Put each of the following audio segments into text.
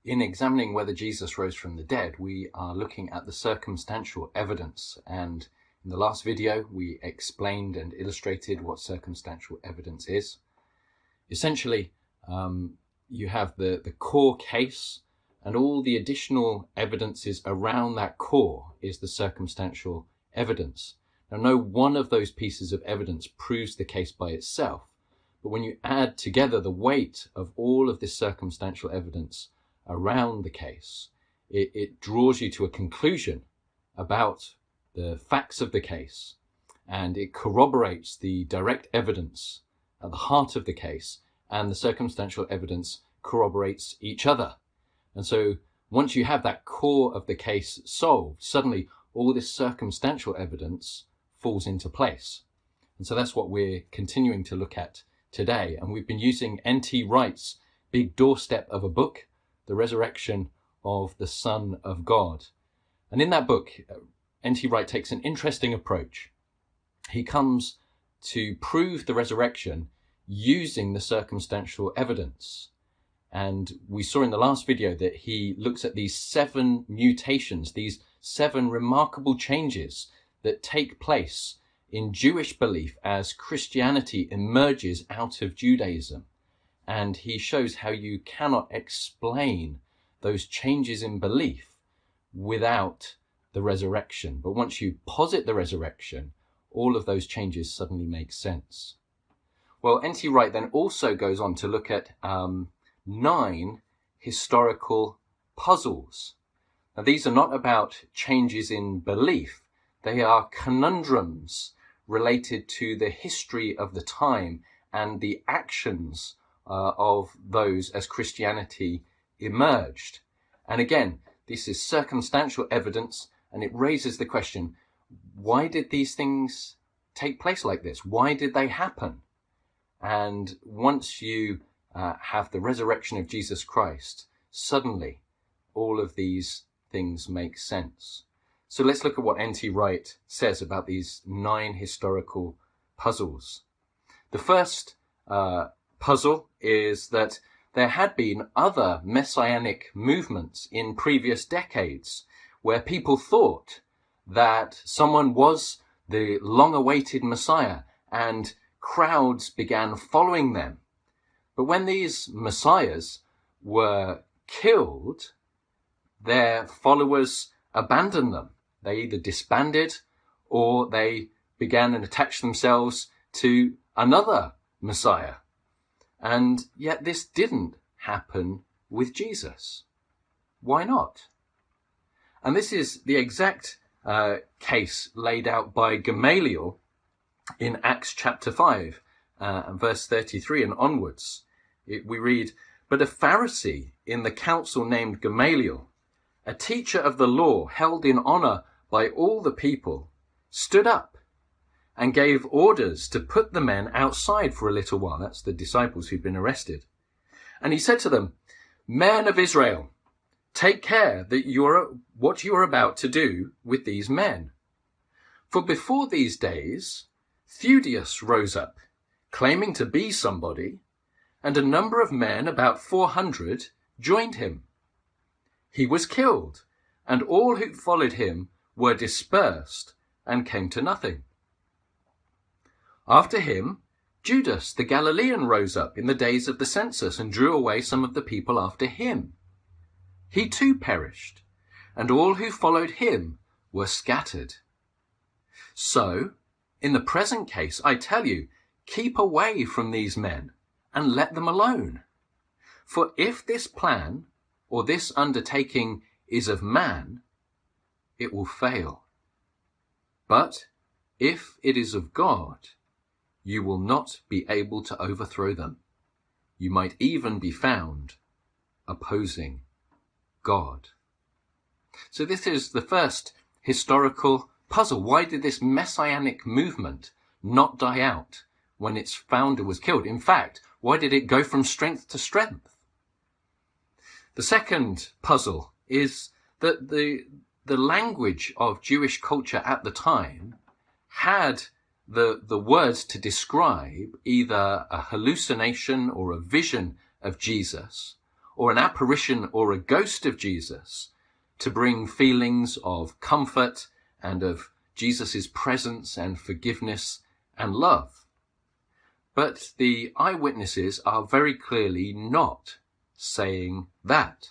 In examining whether Jesus rose from the dead, we are looking at the circumstantial evidence. And in the last video, we explained and illustrated what circumstantial evidence is. Essentially, you have the core case, and all the additional evidences around that core is the circumstantial evidence. Now, no one of those pieces of evidence proves the case by itself, but when you add together the weight of all of this circumstantial evidence around the case, it draws you to a conclusion about the facts of the case, and it corroborates the direct evidence at the heart of the case, and the circumstantial evidence corroborates each other. And so once you have that core of the case solved, suddenly all this circumstantial evidence falls into place. And so that's what we're continuing to look at today. And we've been using N.T. Wright's big doorstep of a book, The Resurrection of the Son of God. And in that book, N.T. Wright takes an interesting approach. He comes to prove the resurrection using the circumstantial evidence. And we saw in the last video that he looks at these 7 mutations, these 7 remarkable changes that take place in Jewish belief as Christianity emerges out of Judaism. And he shows how you cannot explain those changes in belief without the resurrection. But once you posit the resurrection, all of those changes suddenly make sense. Well, N.T. Wright then also goes on to look at 9 historical puzzles. Now, these are not about changes in belief. They are conundrums related to the history of the time and the actions of those as Christianity emerged. And again, this is circumstantial evidence, and it raises the question, why did these things take place like this? Why did they happen? And once you have the resurrection of Jesus Christ, suddenly all of these things make sense. So let's look at what N.T. Wright says about these 9 historical puzzles. The first puzzle is that there had been other messianic movements in previous decades where people thought that someone was the long-awaited Messiah, and crowds began following them. But when these messiahs were killed, their followers abandoned them. They either disbanded or they began and attached themselves to another Messiah. And yet this didn't happen with Jesus. Why not? And this is the exact case laid out by Gamaliel in Acts chapter 5 and verse 33 and onwards. We read, "But a Pharisee in the council named Gamaliel, a teacher of the law held in honor by all the people, stood up and gave orders to put the men outside for a little while." That's the disciples who'd been arrested. "And he said to them, 'Men of Israel, take care that what you are about to do with these men. For before these days, Theudas rose up, claiming to be somebody, and a number of men, about 400, joined him. He was killed, and all who followed him were dispersed and came to nothing. After him, Judas the Galilean rose up in the days of the census and drew away some of the people after him. He too perished, and all who followed him were scattered. So, in the present case, I tell you, keep away from these men and let them alone. For if this plan or this undertaking is of man, it will fail. But if it is of God, you will not be able to overthrow them. You might even be found opposing God." So this is the first historical puzzle. Why did this messianic movement not die out when its founder was killed? In fact, why did it go from strength to strength? The second puzzle is that the language of Jewish culture at the time had the words to describe either a hallucination or a vision of Jesus, or an apparition or a ghost of Jesus to bring feelings of comfort and of Jesus' presence and forgiveness and love. But the eyewitnesses are very clearly not saying that.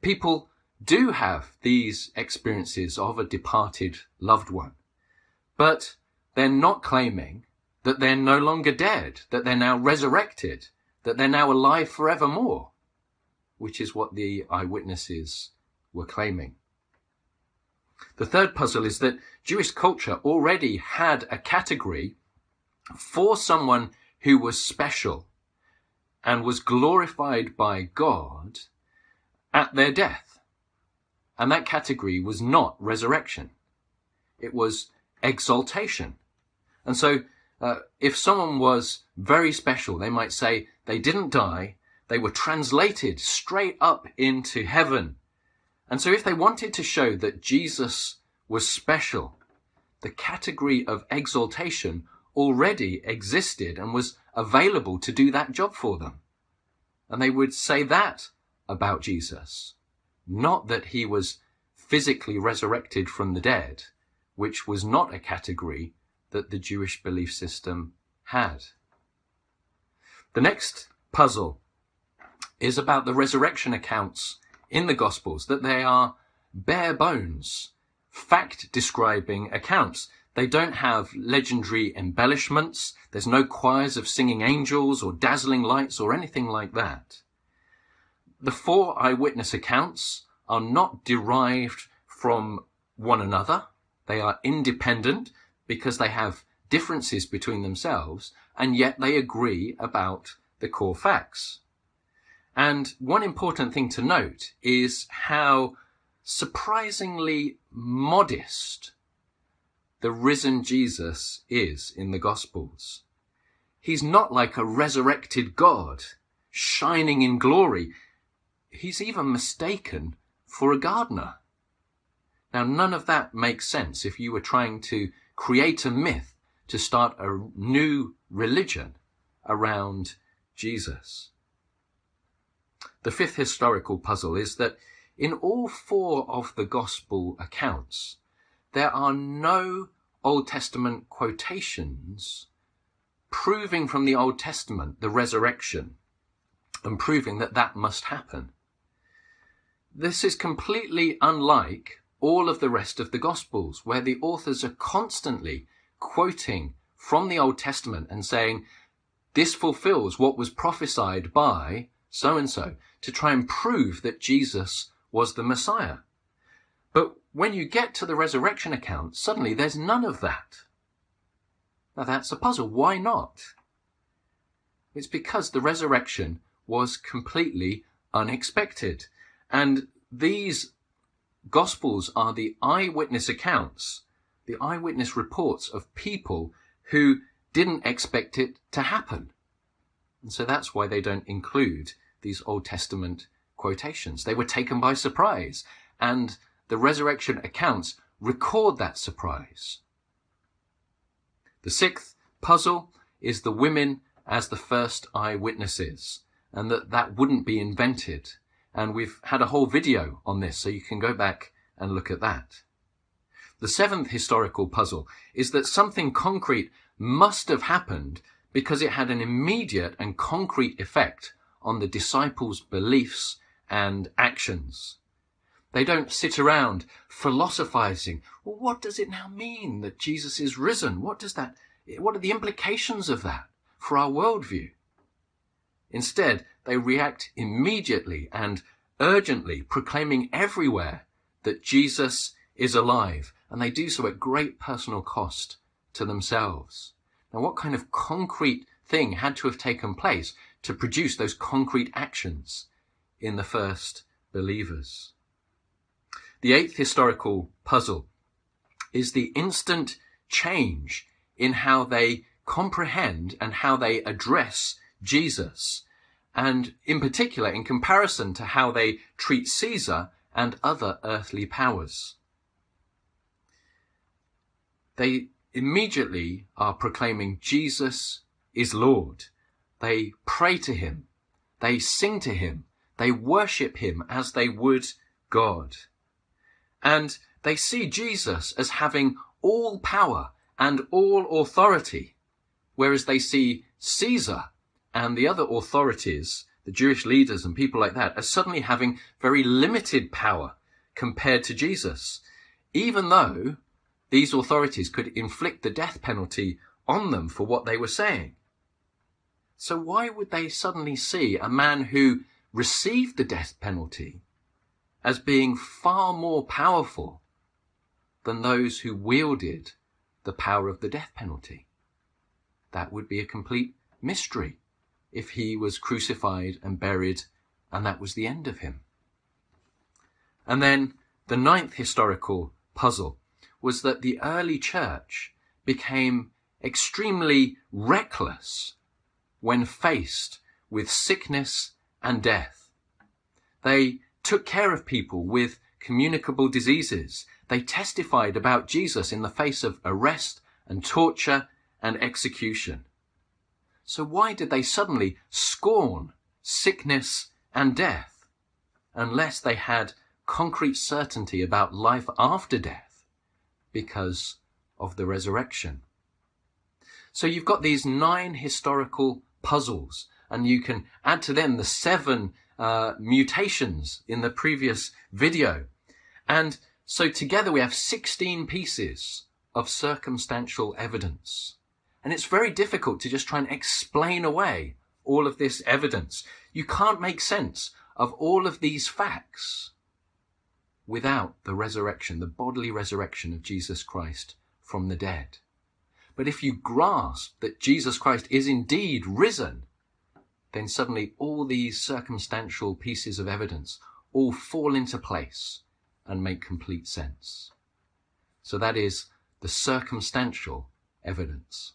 People do have these experiences of a departed loved one, but they're not claiming that they're no longer dead, that they're now resurrected, that they're now alive forevermore, which is what the eyewitnesses were claiming. The third puzzle is that Jewish culture already had a category for someone who was special and was glorified by God at their death. And that category was not resurrection. It was exaltation. And so if someone was very special, they might say they didn't die, they were translated straight up into heaven. And so if they wanted to show that Jesus was special, the category of exaltation already existed and was available to do that job for them. And they would say that about Jesus, not that he was physically resurrected from the dead, which was not a category that the Jewish belief system had. The next puzzle is about the resurrection accounts in the Gospels, that they are bare bones, fact-describing accounts. They don't have legendary embellishments. There's no choirs of singing angels or dazzling lights or anything like that. The 4 eyewitness accounts are not derived from one another. They are independent because they have differences between themselves, and yet they agree about the core facts. And one important thing to note is how surprisingly modest the risen Jesus is in the Gospels. He's not like a resurrected God shining in glory. He's even mistaken for a gardener. Now, none of that makes sense if you were trying to create a myth to start a new religion around Jesus. The 5th historical puzzle is that in all 4 of the Gospel accounts, there are no Old Testament quotations proving from the Old Testament the resurrection and proving that that must happen. This is completely unlike all of the rest of the Gospels, where the authors are constantly quoting from the Old Testament and saying, this fulfills what was prophesied by so-and-so, to try and prove that Jesus was the Messiah. But when you get to the resurrection account, suddenly there's none of that. Now that's a puzzle. Why not? It's because the resurrection was completely unexpected. And these Gospels are the eyewitness accounts, the eyewitness reports of people who didn't expect it to happen. And so that's why they don't include these Old Testament quotations. They were taken by surprise, and the resurrection accounts record that surprise. The 6th puzzle is the women as the first eyewitnesses, and that wouldn't be invented. And we've had a whole video on this, so you can go back and look at that. The 7th historical puzzle is that something concrete must have happened because it had an immediate and concrete effect on the disciples' beliefs and actions. They don't sit around philosophizing, well, what does it now mean that Jesus is risen? What are the implications of that for our worldview? Instead, they react immediately and urgently, proclaiming everywhere that Jesus is alive, and they do so at great personal cost to themselves. Now, what kind of concrete thing had to have taken place to produce those concrete actions in the first believers? The 8th historical puzzle is the instant change in how they comprehend and how they address Jesus, and in particular in comparison to how they treat Caesar and other earthly powers. They immediately are proclaiming Jesus is Lord. They pray to him. They sing to him. They worship him as they would God. And they see Jesus as having all power and all authority, whereas they see Caesar and the other authorities, the Jewish leaders and people like that, as suddenly having very limited power compared to Jesus, even though these authorities could inflict the death penalty on them for what they were saying. So why would they suddenly see a man who received the death penalty as being far more powerful than those who wielded the power of the death penalty? That would be a complete mystery if he was crucified and buried and that was the end of him. And then the ninth historical puzzle was that the early church became extremely reckless when faced with sickness and death. They took care of people with communicable diseases. They testified about Jesus in the face of arrest and torture and execution. So why did they suddenly scorn sickness and death unless they had concrete certainty about life after death because of the resurrection? So you've got these 9 historical puzzles, and you can add to them the 7 mutations in the previous video. And so together we have 16 pieces of circumstantial evidence. And it's very difficult to just try and explain away all of this evidence. You can't make sense of all of these facts without the resurrection, the bodily resurrection of Jesus Christ from the dead. But if you grasp that Jesus Christ is indeed risen, then suddenly all these circumstantial pieces of evidence all fall into place and make complete sense. So that is the circumstantial evidence.